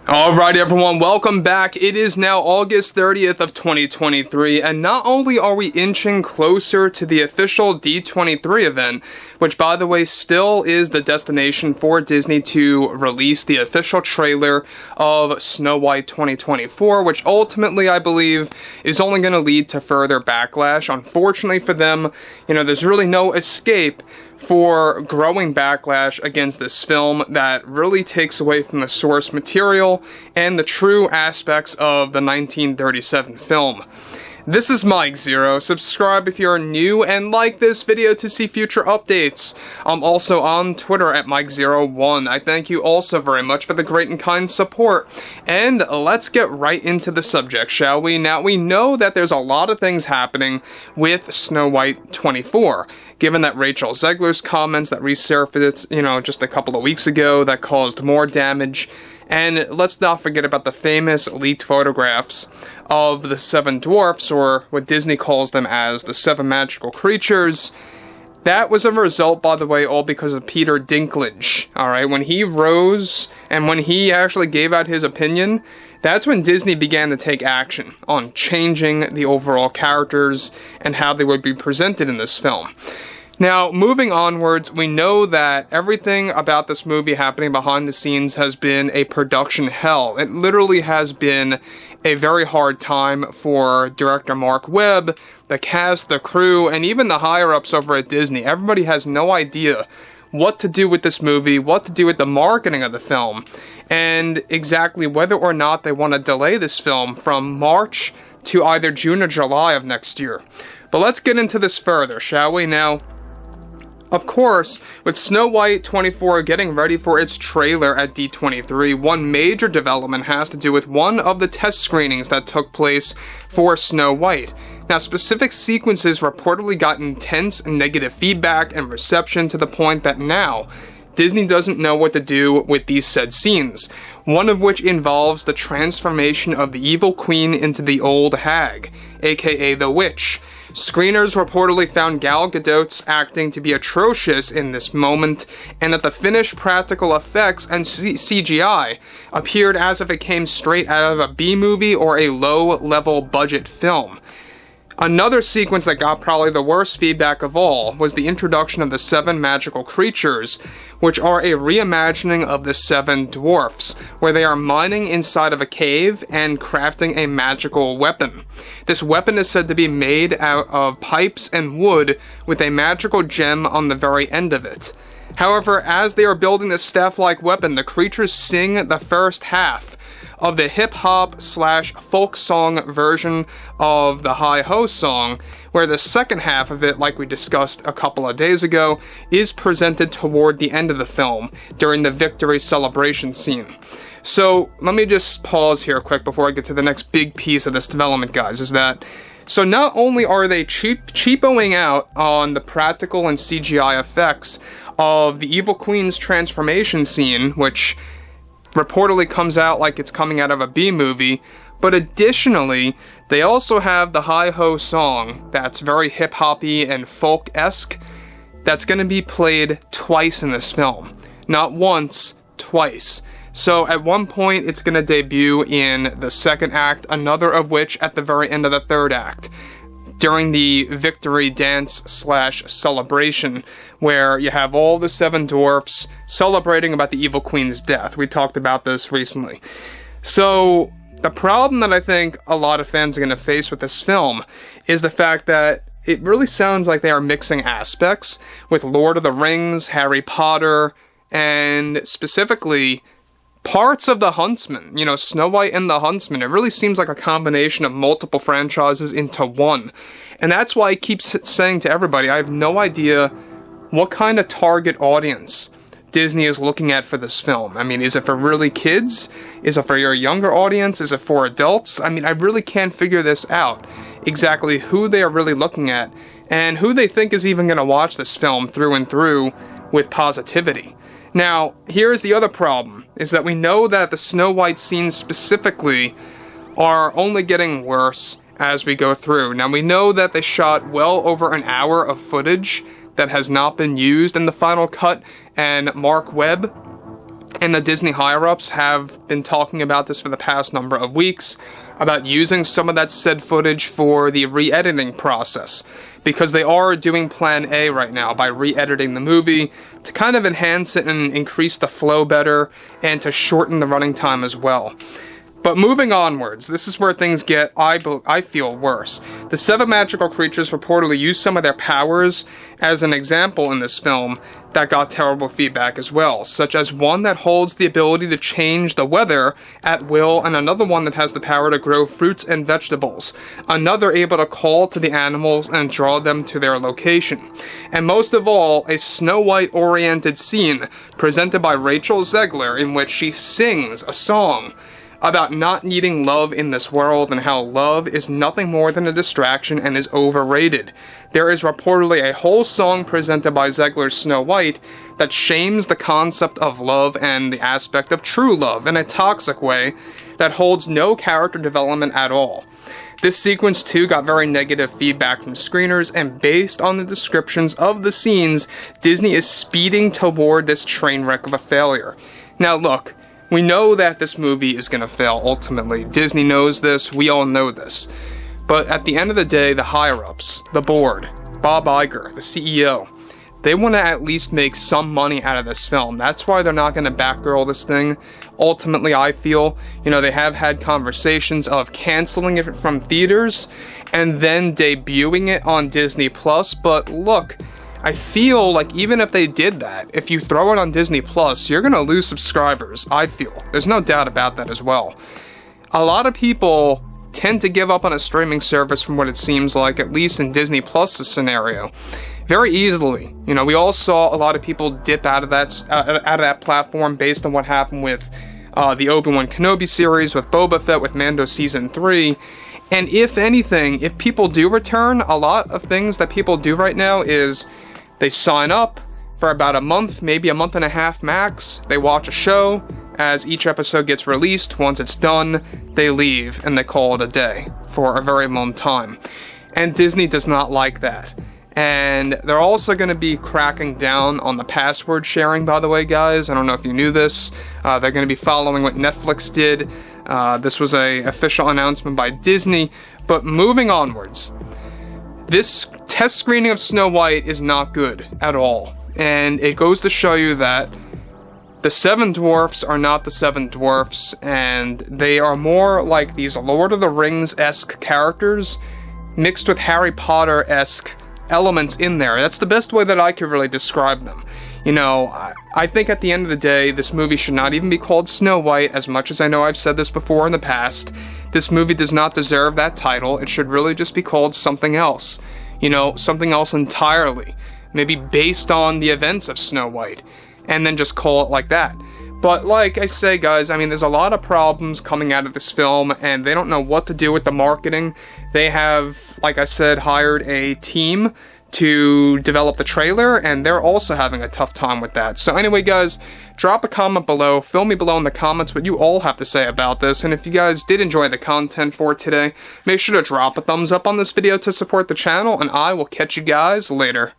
Alright everyone, welcome back. It is now August 30th of 2023, and not only are we inching closer to the official D23 event, which by the way still is the destination for Disney to release the official trailer of Snow White 2024, which ultimately I believe is only going to lead to further backlash. Unfortunately for them, there's really no escape for growing backlash against this film that really takes away from the source material and the true aspects of the 1937 film. This is Mike Zero. Subscribe if you're new and like this video to see future updates. I'm also on Twitter at Mike01. I thank you also very much for the great and kind support. And let's get right into the subject, shall we? Now, we know that there's a lot of things happening with Snow White 24. Given that Rachel Zegler's comments that resurfaced, just a couple of weeks ago that caused more damage. And let's not forget about the famous leaked photographs of the 7 dwarfs, or what Disney calls them as the 7 magical creatures. That was a result, by the way, all because of Peter Dinklage. Alright, when he rose and when he actually gave out his opinion, that's when Disney began to take action on changing the overall characters and how they would be presented in this film. Now, moving onwards, we know that everything about this movie happening behind the scenes has been a production hell. It literally has been a very hard time for director Mark Webb, the cast, the crew, and even the higher-ups over at Disney. Everybody has no idea what to do with this movie, what to do with the marketing of the film, and exactly whether or not they want to delay this film from March to either June or July of next year. But let's get into this further, shall we? Now, of course, with Snow White 24 getting ready for its trailer at D23, one major development has to do with one of the test screenings that took place for Snow White. Now, specific sequences reportedly got intense negative feedback and reception to the point that now, Disney doesn't know what to do with these said scenes, one of which involves the transformation of the evil queen into the old hag, aka the witch. Screeners reportedly found Gal Gadot's acting to be atrocious in this moment, and that the finished practical effects and CGI appeared as if it came straight out of a B-movie or a low-level budget film. Another sequence that got probably the worst feedback of all was the introduction of the 7 magical creatures, which are a reimagining of the 7 dwarfs, where they are mining inside of a cave and crafting a magical weapon. This weapon is said to be made out of pipes and wood with a magical gem on the very end of it. However, as they are building this staff-like weapon, the creatures sing the first half of the hip-hop / folk song version of the Hi-Ho song, where the second half of it, like we discussed a couple of days ago, is presented toward the end of the film, during the victory celebration scene. So, let me just pause here quick before I get to the next big piece of this development, guys, is that, so not only are they cheapoing out on the practical and CGI effects of the Evil Queen's transformation scene, which reportedly comes out like it's coming out of a B-movie, but additionally, they also have the Hi-Ho song that's very hip-hoppy and folk-esque that's going to be played twice in this film. Not once, twice. So at one point, it's going to debut in the second act, another of which at the very end of the third act, during the victory dance / celebration, where you have all the 7 dwarfs celebrating about the evil queen's death. We talked about this recently. So, the problem that I think a lot of fans are going to face with this film is the fact that it really sounds like they are mixing aspects with Lord of the Rings, Harry Potter, and specifically parts of The Huntsman, Snow White and The Huntsman. It really seems like a combination of multiple franchises into one. And that's why I keep saying to everybody, I have no idea what kind of target audience Disney is looking at for this film. I mean, is it for really kids? Is it for your younger audience? Is it for adults? I mean, I really can't figure this out. Exactly who they are really looking at, and who they think is even going to watch this film through and through with positivity. Now, here's the other problem, is that we know that the Snow White scenes specifically are only getting worse as we go through. Now, we know that they shot well over an hour of footage that has not been used in the final cut, and Mark Webb And the Disney higher-ups have been talking about this for the past number of weeks, about using some of that said footage for the re-editing process, because they are doing Plan A right now by re-editing the movie to kind of enhance it and increase the flow better, and to shorten the running time as well. But moving onwards, this is where things get, I feel, worse. The 7 magical creatures reportedly use some of their powers as an example in this film that got terrible feedback as well, such as one that holds the ability to change the weather at will, and another one that has the power to grow fruits and vegetables, another able to call to the animals and draw them to their location, and most of all, a Snow White-oriented scene presented by Rachel Zegler in which she sings a song about not needing love in this world and how love is nothing more than a distraction and is overrated. There is reportedly a whole song presented by Zegler's Snow White that shames the concept of love and the aspect of true love in a toxic way that holds no character development at all. This sequence too got very negative feedback from screeners, and based on the descriptions of the scenes, Disney is speeding toward this train wreck of a failure. Now look, we know that this movie is going to fail ultimately. Disney knows this, we all know this. But at the end of the day, the higher-ups, the board, Bob Iger, the CEO, they want to at least make some money out of this film. That's why they're not going to backgirl this thing. Ultimately, I feel, they have had conversations of canceling it from theaters and then debuting it on Disney+, but look, I feel like even if they did that, if you throw it on Disney+, you're going to lose subscribers, I feel. There's no doubt about that as well. A lot of people tend to give up on a streaming service from what it seems like, at least in Disney Plus's scenario, very easily. We all saw a lot of people dip out of that platform based on what happened with the Obi-Wan Kenobi series, with Boba Fett, with Mando Season 3, and if anything, if people do return, a lot of things that people do right now is they sign up for about a month, maybe a month and a half max, they watch a show. As each episode gets released, once it's done, they leave and they call it a day for a very long time. And Disney does not like that. And they're also going to be cracking down on the password sharing, by the way, guys. I don't know if you knew this. They're going to be following what Netflix did. This was an official announcement by Disney. But moving onwards, this test screening of Snow White is not good at all. And it goes to show you that the 7 dwarfs are not the 7 dwarfs, and they are more like these Lord of the Rings-esque characters mixed with Harry Potter-esque elements in there. That's the best way that I could really describe them. I think at the end of the day, this movie should not even be called Snow White, as much as I know I've said this before in the past. This movie does not deserve that title. It should really just be called something else. Something else entirely. Maybe based on the events of Snow White, and then just call it like that. But like I say, guys, there's a lot of problems coming out of this film, and they don't know what to do with the marketing. They have, like I said, hired a team to develop the trailer, and they're also having a tough time with that. So anyway, guys, drop a comment below, fill me below in the comments what you all have to say about this, and if you guys did enjoy the content for today, make sure to drop a thumbs up on this video to support the channel, and I will catch you guys later.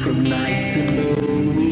From night to moon,